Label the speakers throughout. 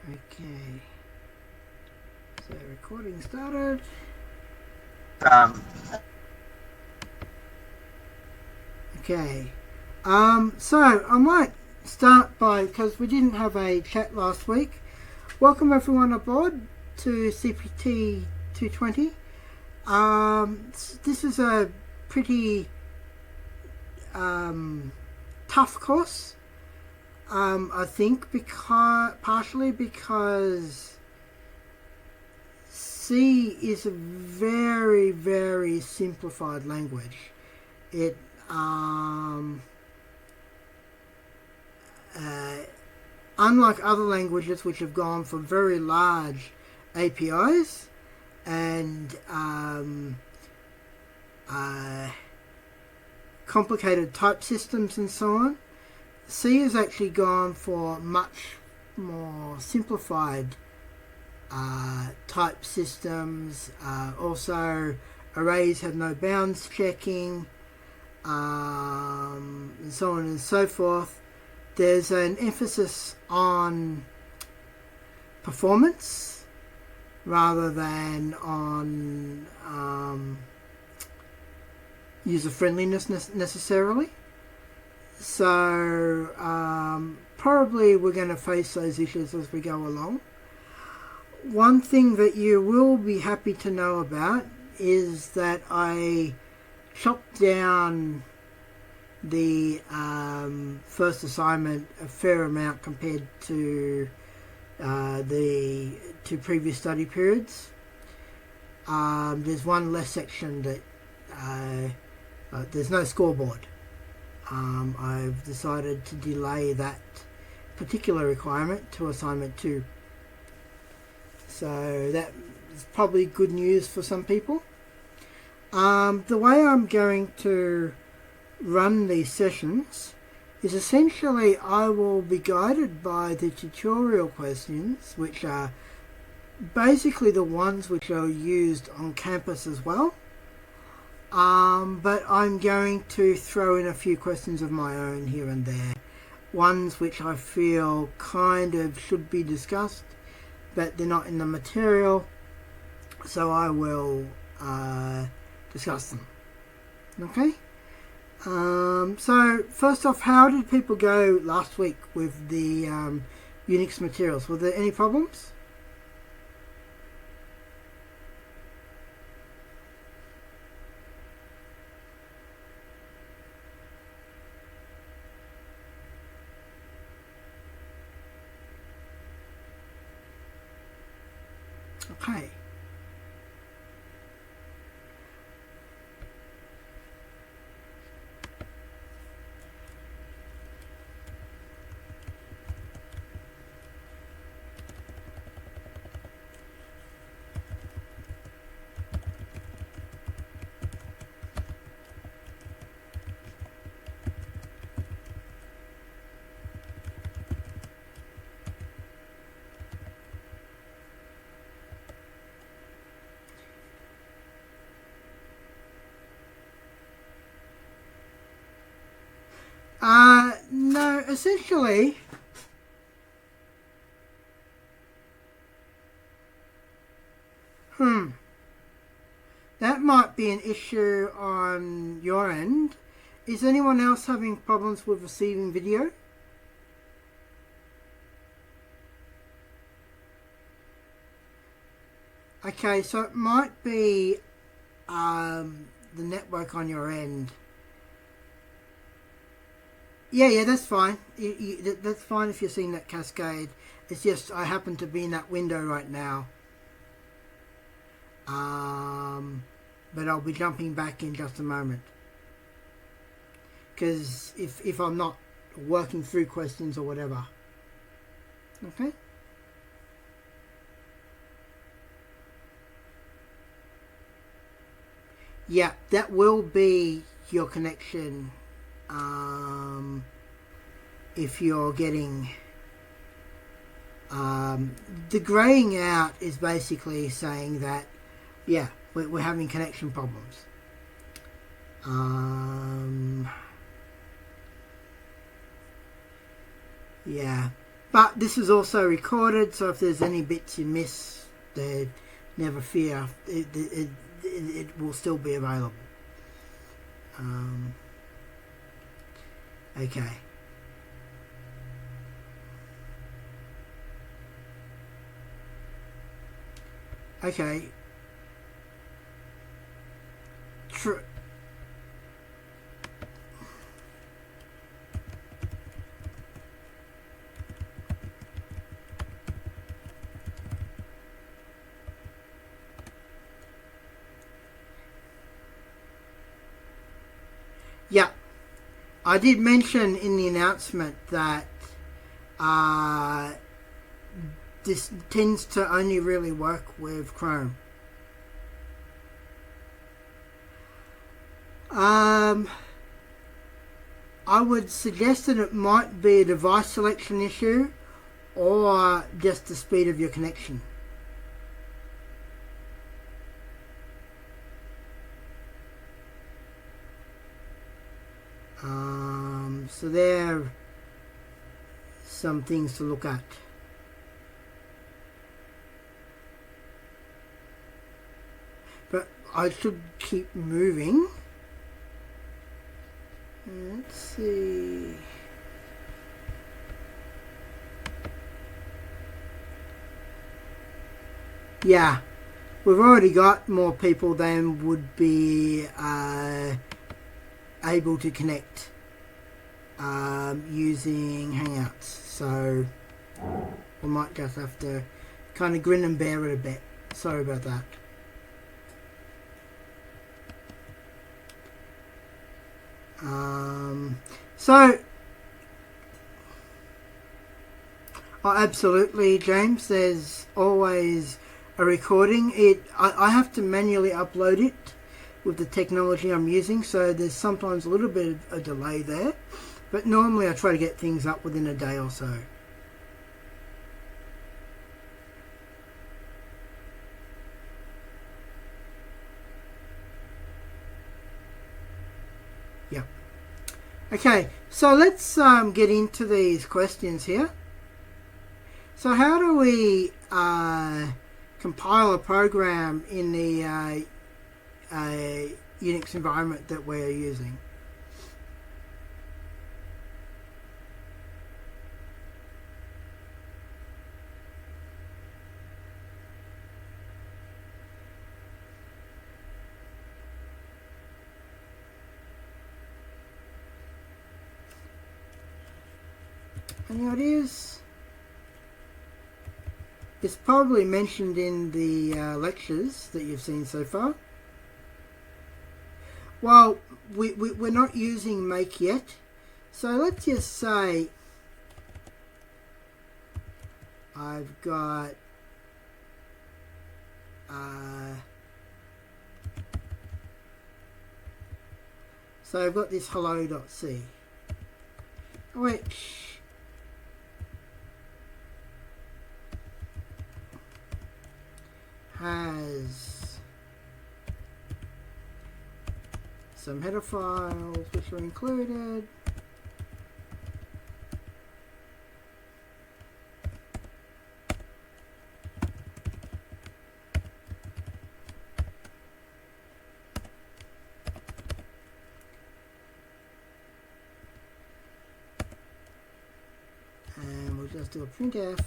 Speaker 1: Okay. So recording started. Okay. So I might start by, because we didn't have a chat last week. Welcome everyone aboard to CPT220. This is a pretty tough course. I think partially because C is a very, very simplified language. It unlike other languages which have gone for very large APIs and complicated type systems and so on, C has actually gone for much more simplified type systems. Also, arrays have no bounds checking, and so on and so forth. There's an emphasis on performance rather than on user friendliness necessarily. So probably we're going to face those issues as we go along. One thing that you will be happy to know about is that I chopped down the first assignment a fair amount compared to the two previous study periods. There's one less section that there's no scoreboard. I've decided to delay that particular requirement to assignment 2. So that is probably good news for some people. The way I'm going to run these sessions is essentially I will be guided by the tutorial questions, which are basically the ones which are used on campus as well. But I'm going to throw in a few questions of my own here and there. Ones which I feel kind of should be discussed, but they're not in the material, so I will discuss them. Okay? So first off, how did people go last week with the Unix materials? Were there any problems? Okay. No, essentially, that might be an issue on your end. Is anyone else having problems with receiving video? Okay, so it might be the network on your end. Yeah, that's fine. That's fine if you're seeing that cascade. It's just I happen to be in that window right now. But I'll be jumping back in just a moment. Because if I'm not working through questions or whatever. Okay? Yeah, that will be your connection. If you're getting the graying out is basically saying that we're having connection problems. Yeah, But this is also recorded, so if there's any bits you miss, never fear, it will still be available. Okay. Okay. Yeah, I did mention in the announcement that this tends to only really work with Chrome. I would suggest that it might be a device selection issue or just the speed of your connection. So there are some things to look at. But I should keep moving. Let's see. Yeah, we've already got more people than would be able to connect using Hangouts. So we might just have to kind of grin and bear it a bit. Sorry about that. Absolutely, James. There's always a recording. I have to manually upload it with the technology I'm using, so there's sometimes a little bit of a delay there. But normally I try to get things up within a day or so. Yep. Okay, so let's get into these questions here. So how do we compile a program in the Unix environment that we're using? Any ideas? It's probably mentioned in the lectures that you've seen so far. Well, we're not using make yet, so let's just say I've got so I've got this hello.c, which has some header files which are included. And we'll just do a printf.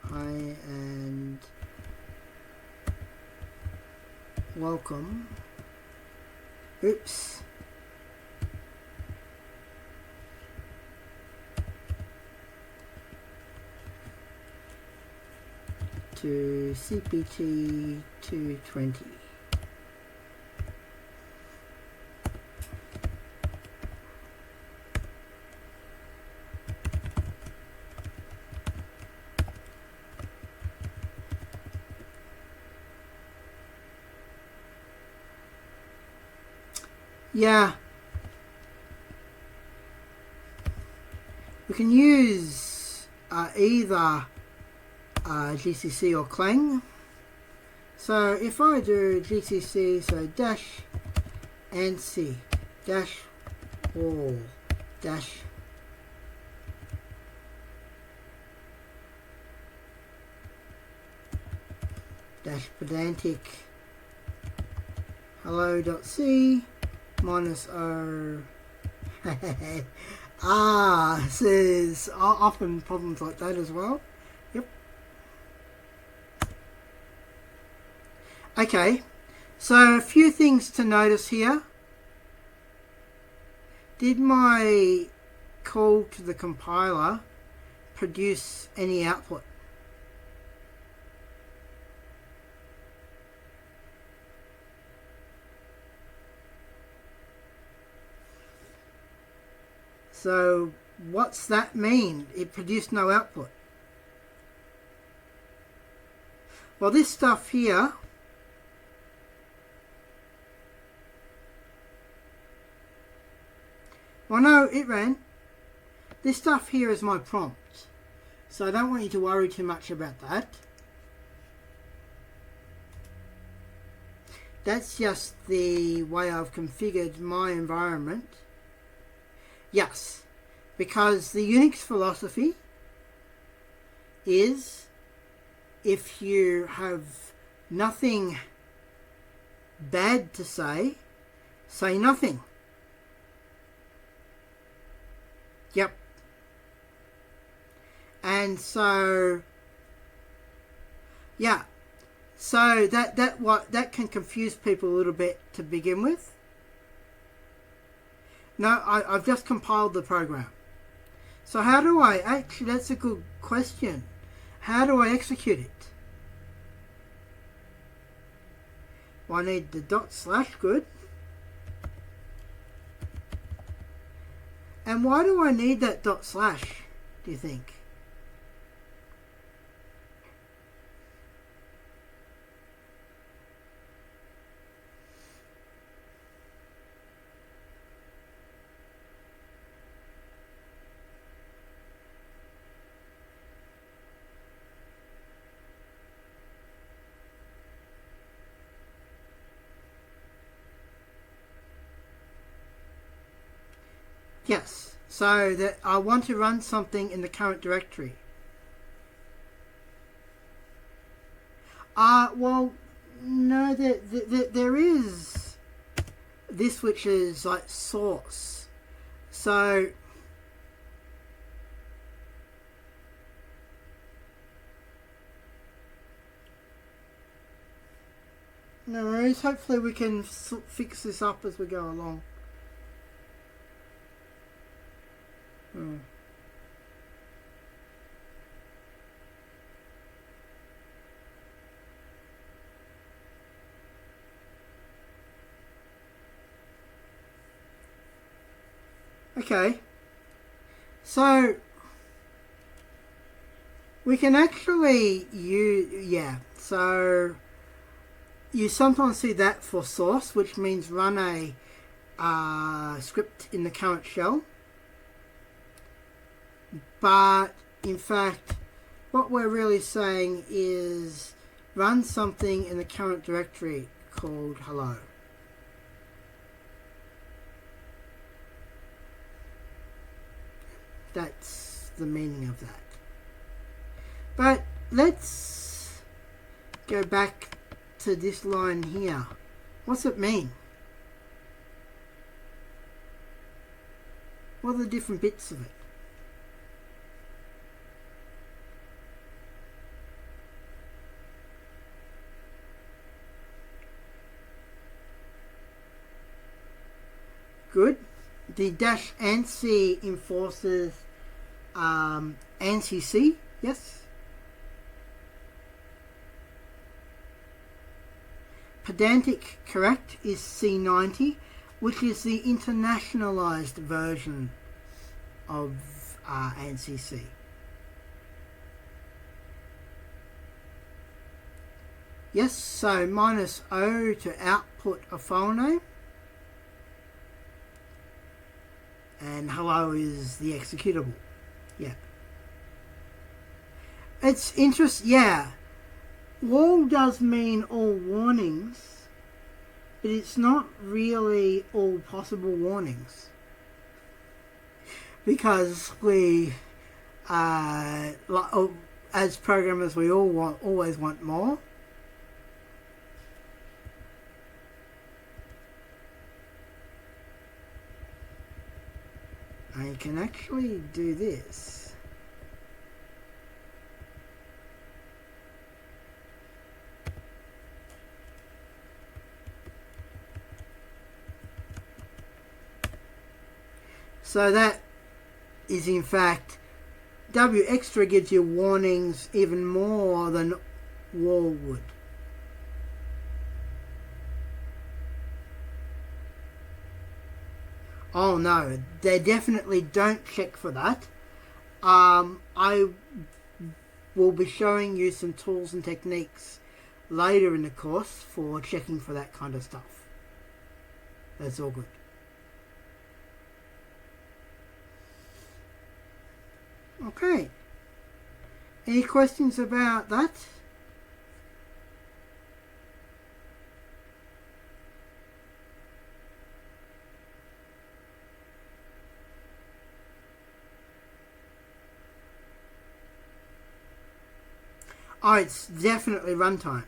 Speaker 1: Hi and welcome. Oops. To CPT220. Yeah, we can use either GCC or Clang. So if I do GCC, so dash ANSI dash wall dash pedantic hello.c minus o. This is often problems like that as well. Yep. Okay, so a few things to notice here. Did my call to the compiler produce any output? So what's that mean? It produced no output. Well, this stuff here no, it ran. This stuff here is my prompt. So I don't want you to worry too much about that. That's just the way I've configured my environment. Yes, because the Unix philosophy is if you have nothing bad to say nothing. Yep. And so, yeah. So that can confuse people a little bit to begin with. No, I've just compiled the program. So how do I, actually that's a good question. How do I execute it? Well, I need the /, good. And why do I need that /, do you think? Yes, so that I want to run something in the current directory. Well, no, there is this which is like source. So no worries, hopefully we can fix this up as we go along. Okay, so we can actually use, so you sometimes see that for source, which means run a script in the current shell. But in fact, what we're really saying is run something in the current directory called hello. That's the meaning of that. But let's go back to this line here. What's it mean? What are the different bits of it? Good. The -ANSI enforces ANSI C, yes. Pedantic correct is C90, which is the internationalized version of ANSI C. Yes, so -O to output a file name. And hello is the executable. Yeah. It's interesting. Yeah. All does mean all warnings, but it's not really all possible warnings. because we, as programmers, we always want more. And you can actually do this. So that is in fact, W extra gives you warnings even more than wall would. Oh no, they definitely don't check for that. I will be showing you some tools and techniques later in the course for checking for that kind of stuff. That's all good. Okay. Any questions about that? Oh, it's definitely runtime.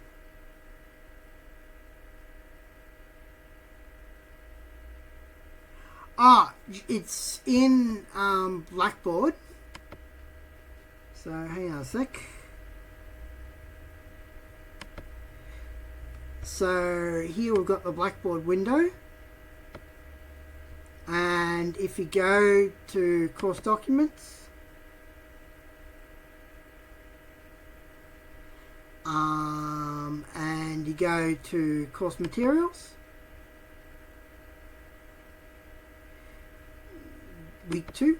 Speaker 1: Ah, it's in Blackboard. So hang on a sec. So here we've got the Blackboard window. And if you go to course documents, and you go to course materials, week 2,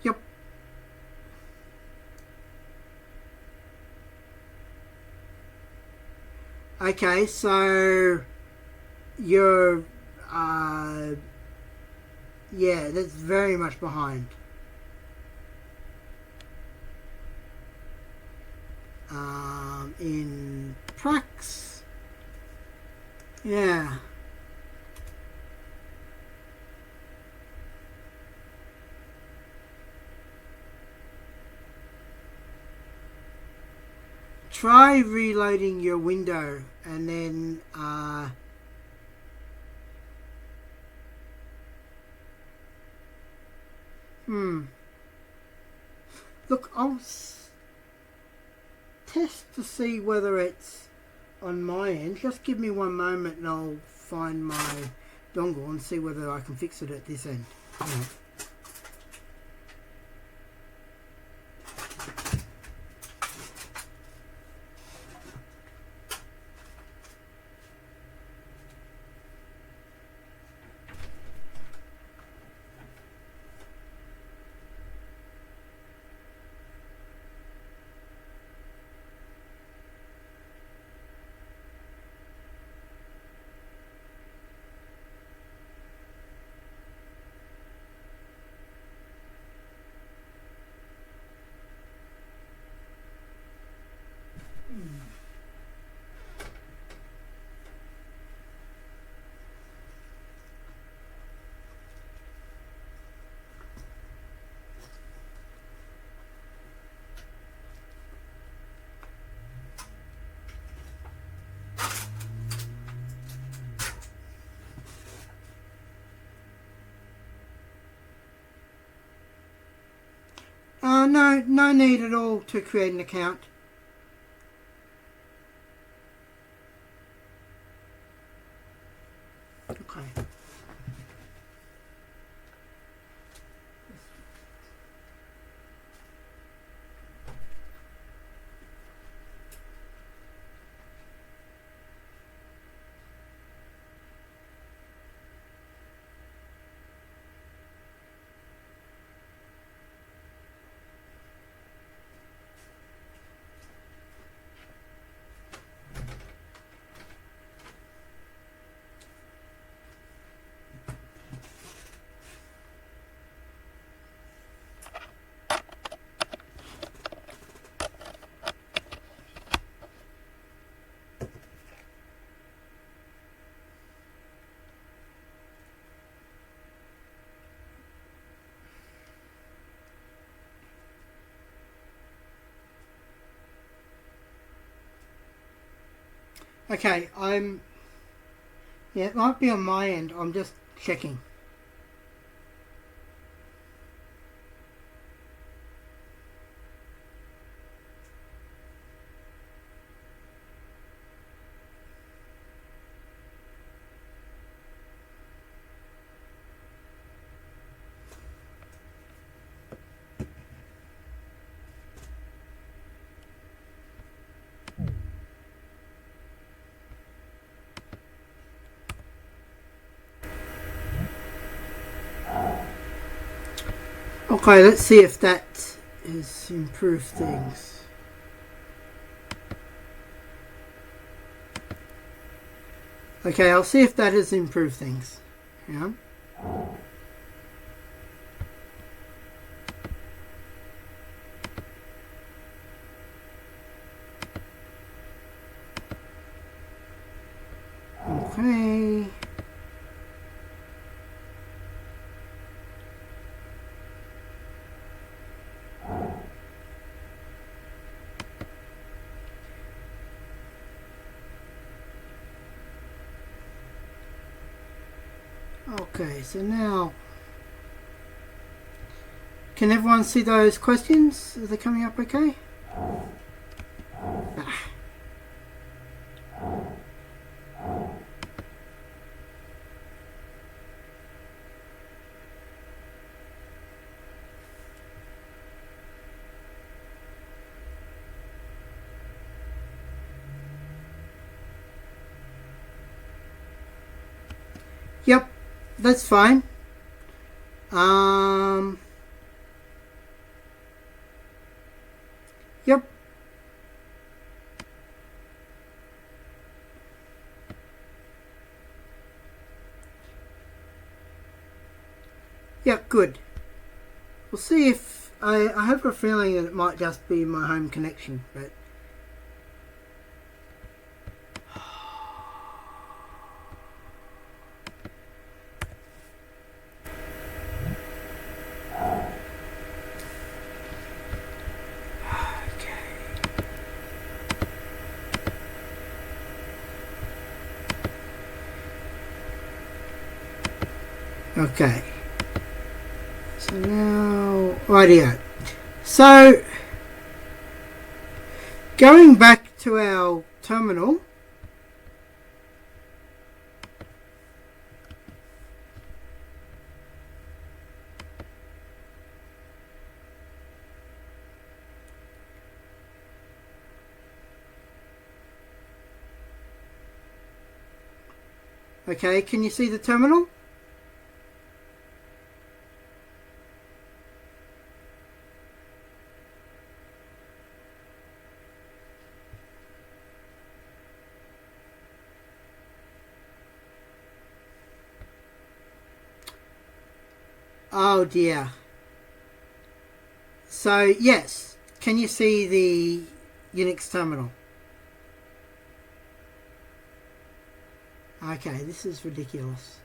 Speaker 1: yep. Okay, so you're, yeah, that's very much behind. In Prax, yeah. Try reloading your window and then look, I'll test to see whether it's on my end. Just give me one moment and I'll find my dongle and see whether I can fix it at this end. Yeah. No need at all to create an account. Okay. Okay, yeah, it might be on my end. I'm just checking. Okay, let's see if that has improved things. Okay, I'll see if that has improved things. Yeah. Okay. Okay, so now, can everyone see those questions? Are they coming up okay? Ah. Yep, that's fine. Yep. Yep, good. We'll see if I have a feeling that it might just be my home connection, but okay. So now, rightio. So, going back to our terminal, okay, can you see the terminal? Oh dear. So, yes, can you see the Unix terminal? Okay, this is ridiculous.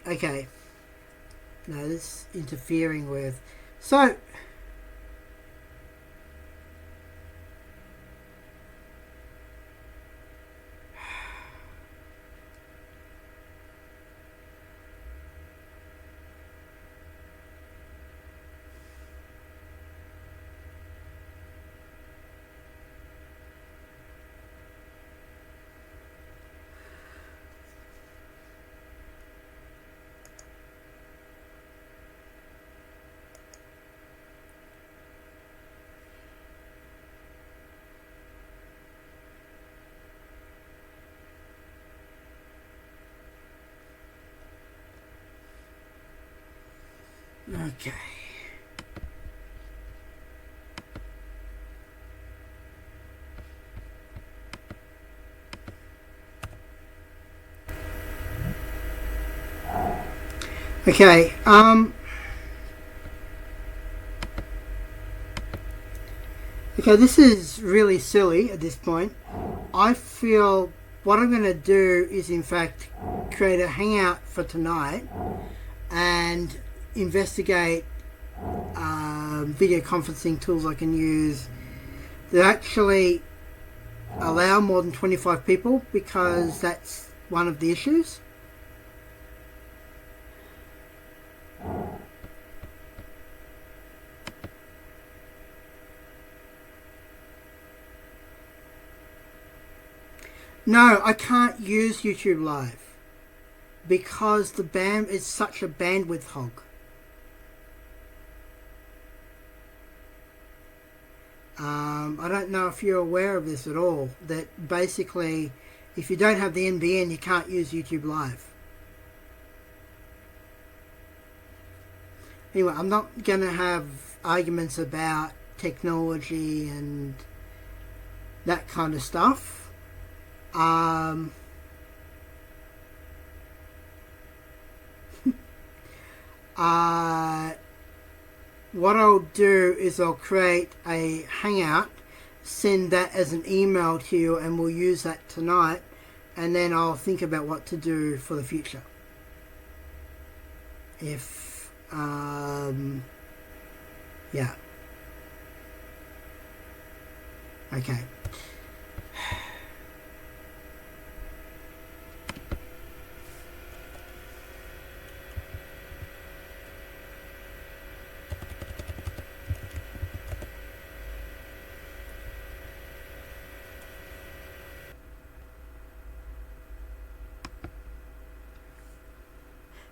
Speaker 1: Okay. No, this is interfering with... So... Okay. Okay, okay, this is really silly at this point. I feel what I'm going to do is, in fact, create a hangout for tonight and investigate video conferencing tools I can use that actually allow more than 25 people, because that's one of the issues. No, I can't use YouTube Live because the band is such a bandwidth hog. I don't know if you're aware of this at all, that basically if you don't have the NBN you can't use YouTube Live. Anyway, I'm not going to have arguments about technology and that kind of stuff. What I'll do is I'll create a hangout, send that as an email to you, and we'll use that tonight, and then I'll think about what to do for the future. If yeah, okay.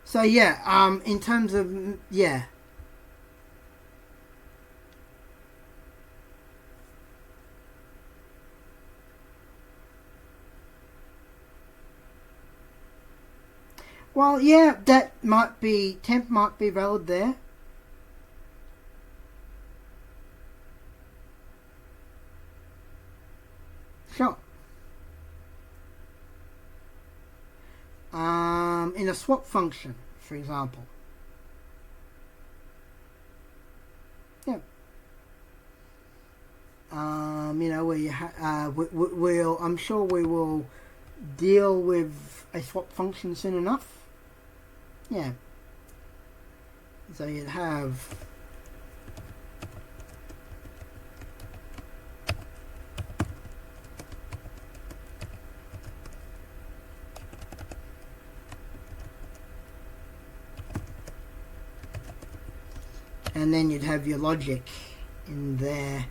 Speaker 1: So yeah, in terms of, yeah. Well, yeah, that might be, temp might be valid there. Sure. In a swap function, for example. Yeah. You know, where you we'll, I'm sure we will deal with a swap function soon enough. Yeah. So you'd have and then you'd have your logic in there.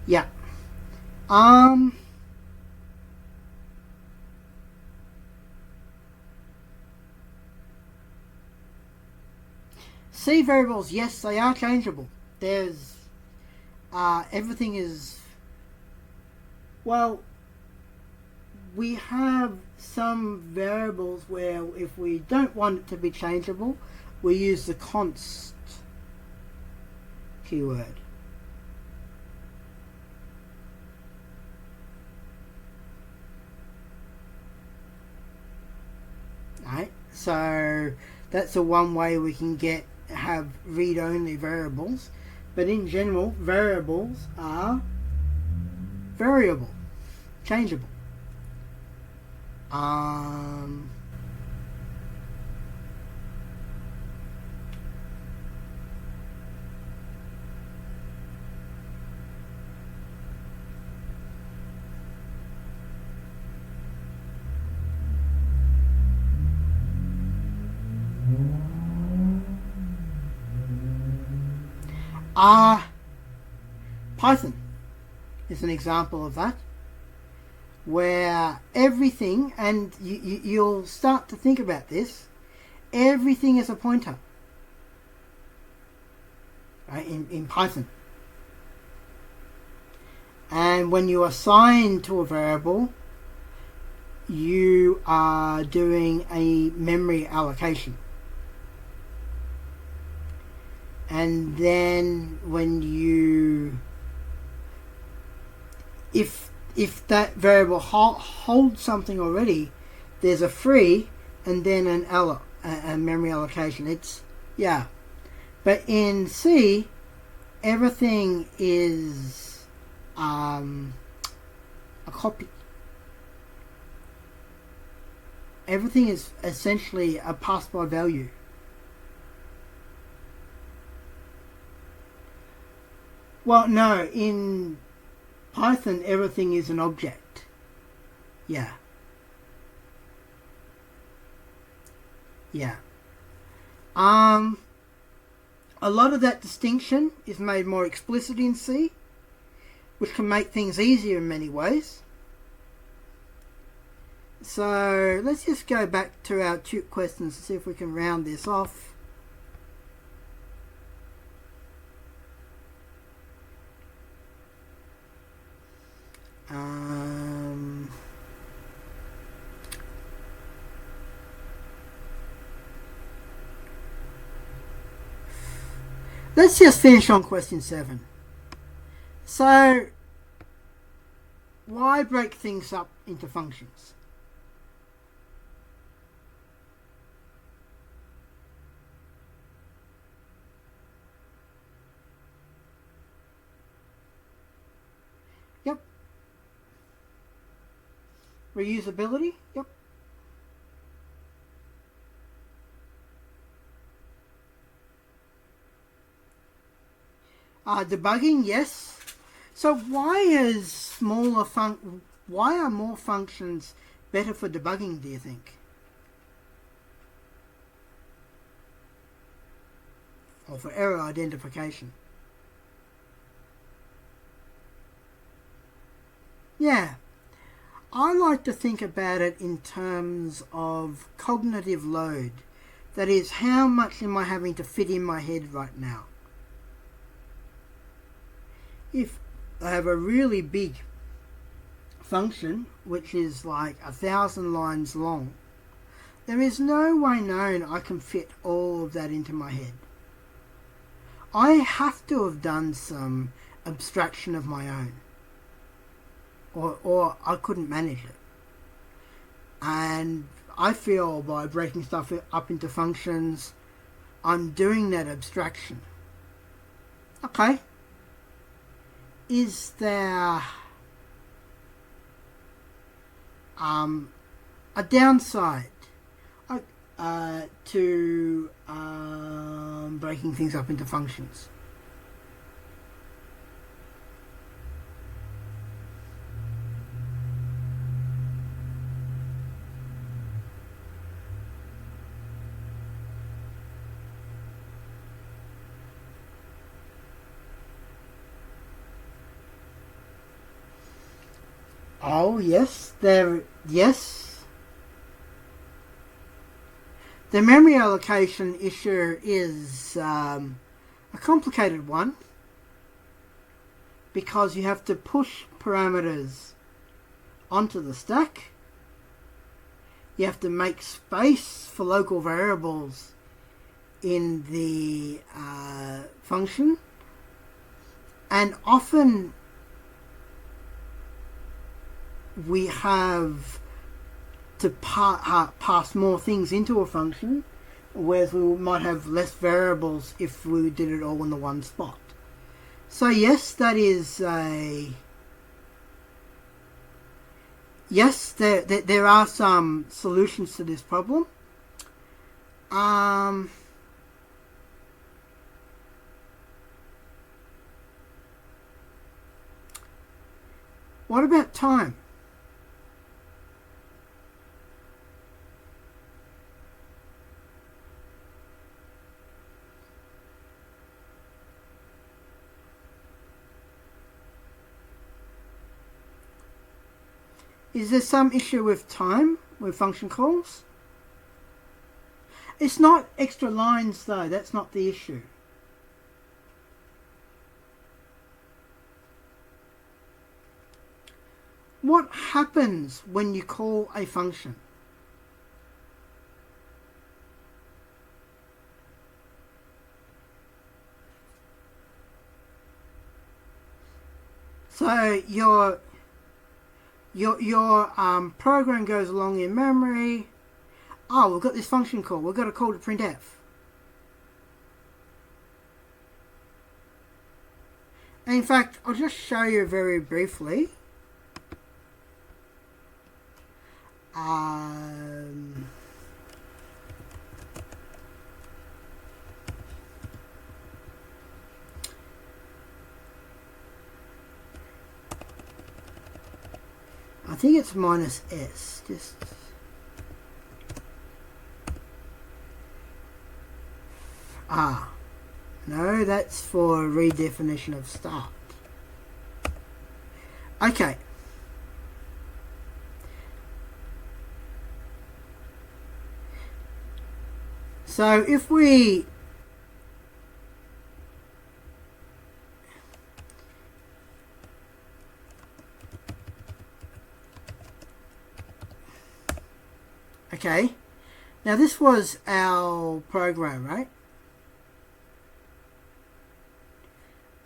Speaker 1: Yeah. C variables, yes, they are changeable. There's everything is, well, we have some variables where if we don't want it to be changeable, we use the const keyword. Right? So that's the one way we can have read-only variables, but in general variables are variable, changeable. Python is an example of that, where everything, and you'll start to think about this, everything is a pointer, right, in Python. And when you assign to a variable, you are doing a memory allocation. And then when you, if if that variable holds something already, there's a free and then a memory allocation. It's, yeah. But in C, everything is a copy. Everything is essentially a pass-by value. Well, no, in Python, everything is an object. Yeah. Yeah. A lot of that distinction is made more explicit in C, which can make things easier in many ways. So let's just go back to our two questions and see if we can round this off. Let's just finish on question 7. So, why break things up into functions? Yep. Reusability? Yep. Debugging? Yes. So why are more functions better for debugging, do you think? Or for error identification? Yeah. I like to think about it in terms of cognitive load. That is, how much am I having to fit in my head right now? If I have a really big function, which is like 1,000 lines long, there is no way known I can fit all of that into my head. I have to have done some abstraction of my own, or I couldn't manage it. And I feel by breaking stuff up into functions, I'm doing that abstraction. Okay. Is there a downside to breaking things up into functions? Oh, yes, yes. The memory allocation issue is a complicated one because you have to push parameters onto the stack. You have to make space for local variables in the function, and often we have to pass more things into a function, whereas we might have less variables if we did it all in the one spot. So yes, that is a... Yes, there are some solutions to this problem. What about time? Is there some issue with time, with function calls? It's not extra lines though, that's not the issue. What happens when you call a function? So your program goes along in memory. Oh, we've got this function call. We've got a call to printf. And in fact, I'll just show you very briefly. I think it's -s. Just no, that's for redefinition of start. Okay. So if we okay, now this was our program, right?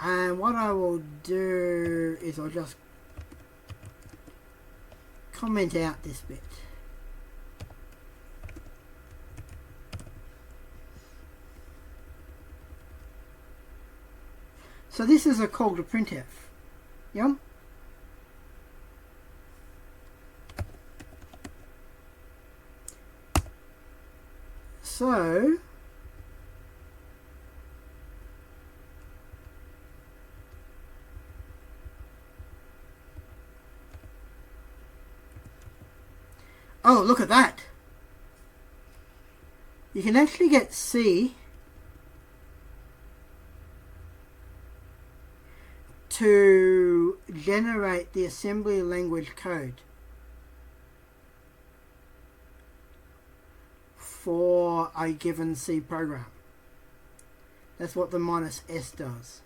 Speaker 1: And what I will do is I'll just comment out this bit. So this is a call to printf. Yeah? So oh, look at that. You can actually get C to generate the assembly language code for a given C program. That's what the -s does.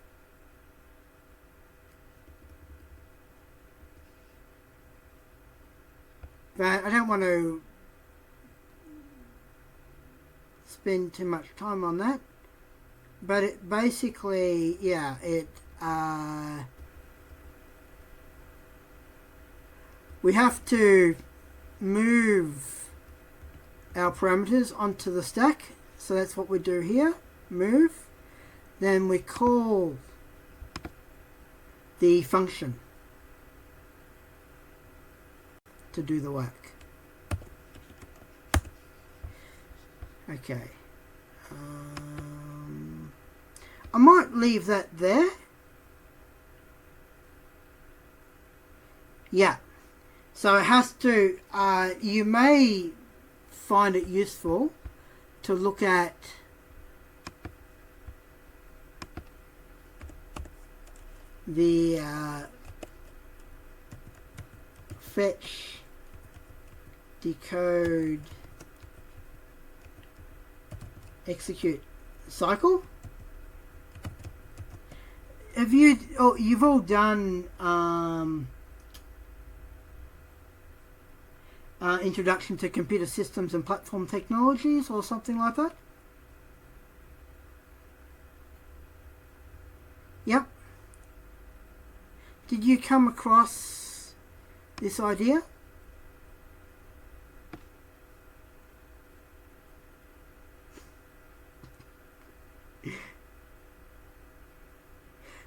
Speaker 1: But I don't want to spend too much time on that. But it basically, yeah, it we have to move our parameters onto the stack. So that's what we do here. Move. Then we call the function to do the work. Okay. I might leave that there. Yeah. So it has to, you may find it useful to look at the fetch, decode, execute cycle. Have you? Oh, you've all done Introduction to Computer Systems and Platform Technologies or something like that? Yep. Did you come across this idea?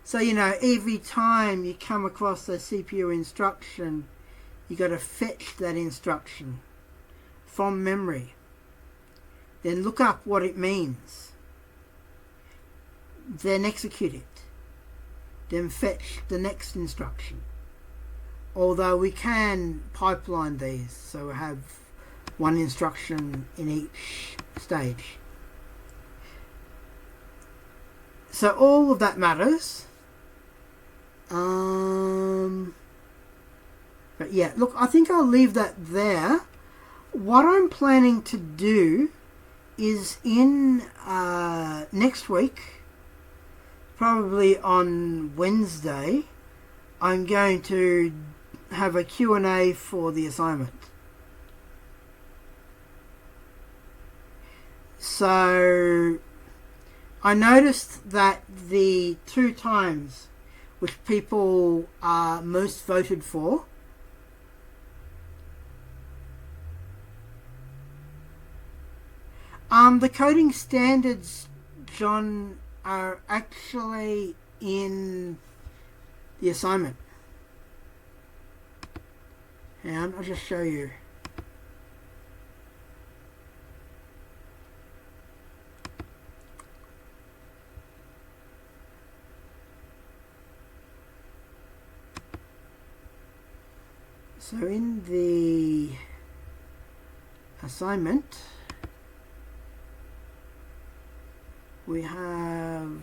Speaker 1: So, you know, every time you come across a CPU instruction, you got to fetch that instruction from memory. Then look up what it means. Then execute it. Then fetch the next instruction. Although we can pipeline these, so we have one instruction in each stage. So all of that matters. But yeah, look, I think I'll leave that there. What I'm planning to do is in next week, probably on Wednesday, I'm going to have a Q&A for the assignment. So I noticed that the 2 times which people most voted for The coding standards, John, are actually in the assignment. And I'll just show you. So in the assignment, we have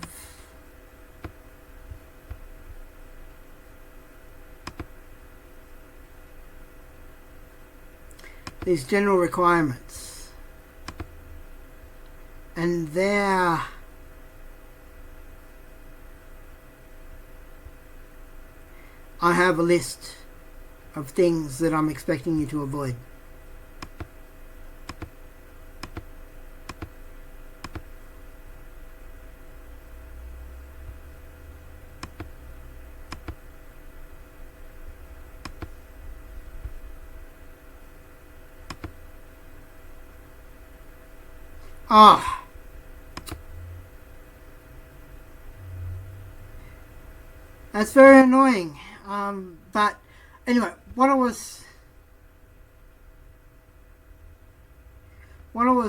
Speaker 1: these general requirements, and there I have a list of things that I'm expecting you to avoid. Ah, that's very annoying. But anyway, what I was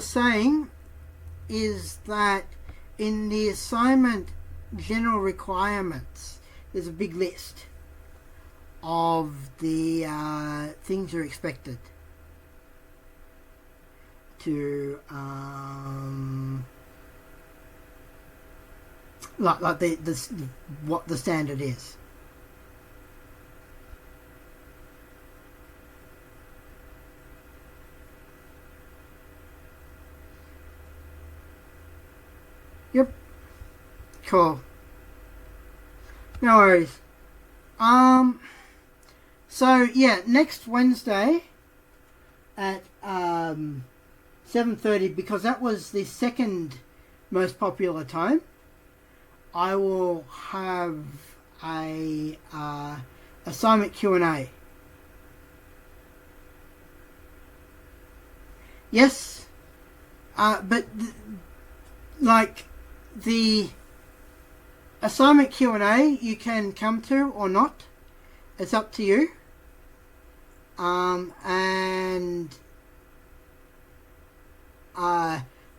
Speaker 1: saying is that in the assignment general requirements, there's a big list of the things you're expected to like the what the standard is. Yep. Cool. No worries. So yeah, next Wednesday at 7:30, because that was the second most popular time, I will have a assignment Q&A. Yes, but the assignment Q&A you can come to or not. It's up to you. And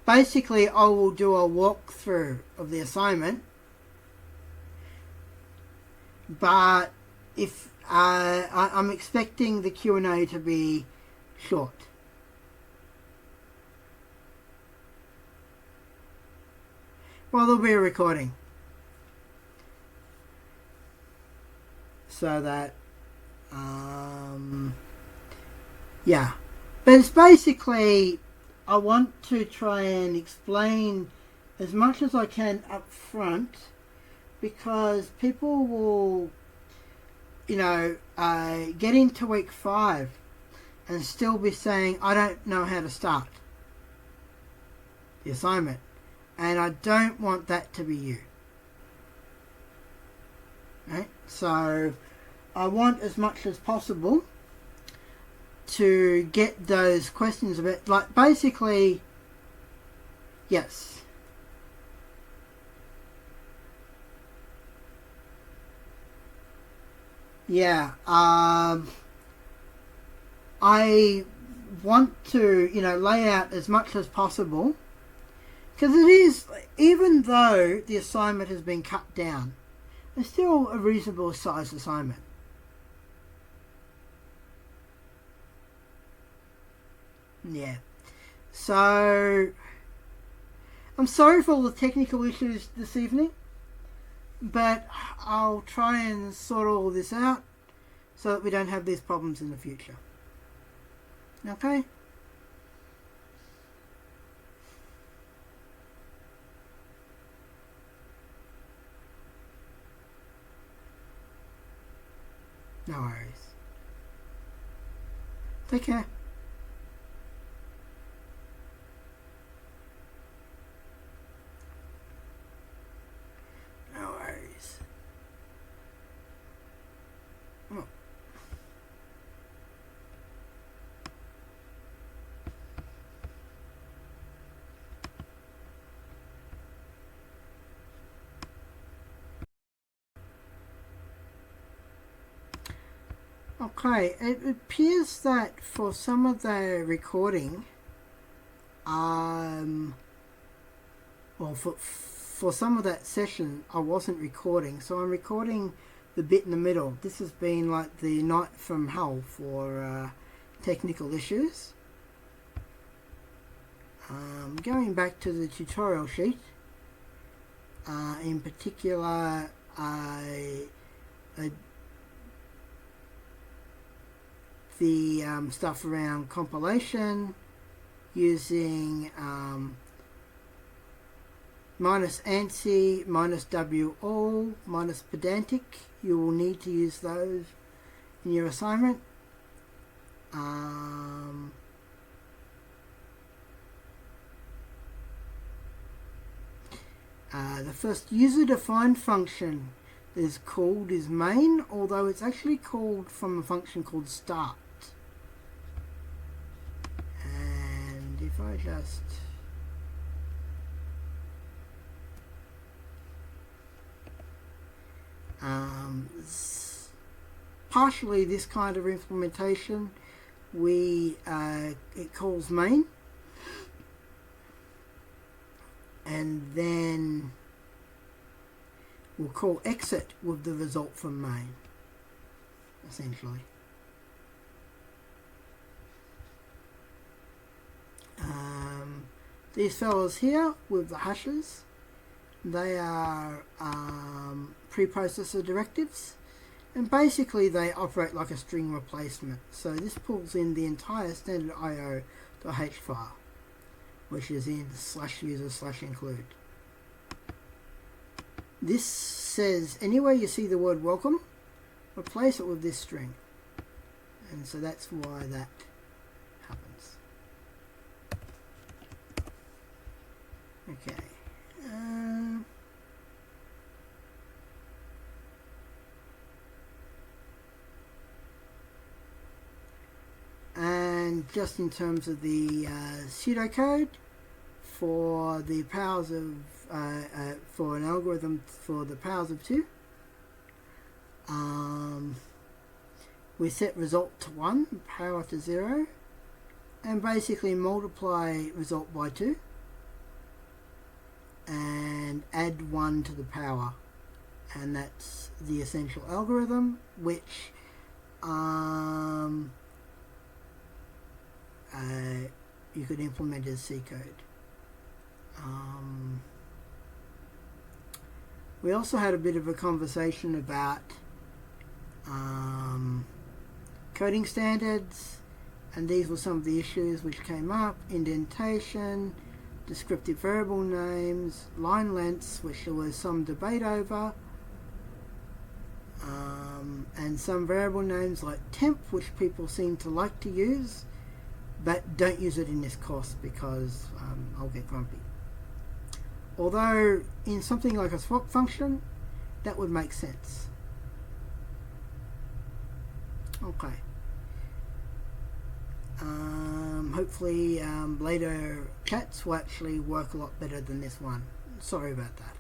Speaker 1: basically I will do a walkthrough of the assignment, but if I'm expecting the Q&A to be short. Well, there'll be a recording, so that yeah, but it's basically I want to try and explain as much as I can up front, because people will, get into week 5 and still be saying, I don't know how to start the assignment. And I don't want that to be you. Right? So I want as much as possible to get those questions about, like, basically, yes. Yeah, I want to, lay out as much as possible, because it is, even though the assignment has been cut down, it's still a reasonable size assignment. Yeah. So, I'm sorry for all the technical issues this evening, but I'll try and sort all this out so that we don't have these problems in the future. Okay? No worries. Take care. No worries. Oh. Okay, it appears that for some of the recording, well, for some of that session, I wasn't recording, so I'm recording the bit in the middle. This has been like the night from hell for technical issues. Going back to the tutorial sheet, in particular, the stuff around compilation using minus ANSI, minus WALL, minus pedantic. You will need to use those in your assignment. The first user-defined function is called is main, although it's actually called from a function called start. And if I just partially this kind of implementation, it calls main, and then we'll call exit with the result from main, essentially. These fellows here with the hashes, they are preprocessor directives, and basically they operate like a string replacement. So this pulls in the entire standard IO.h file, which is in /user/include. This says anywhere you see the word welcome, replace it with this string, and so that's why that happens. Okay. And just in terms of the pseudocode for the powers of for an algorithm for the powers of 2, we set result to 1, power to 0, and basically multiply result by 2 and add 1 to the power, and that's the essential algorithm, which you could implement as C code. We also had a bit of a conversation about coding standards, and these were some of the issues which came up: indentation, descriptive variable names, line lengths, which there was some debate over, and some variable names like temp, which people seem to like to use, but don't use it in this course because I'll get grumpy. Although in something like a swap function, that would make sense. Okay. Hopefully later chats will actually work a lot better than this one. Sorry about that.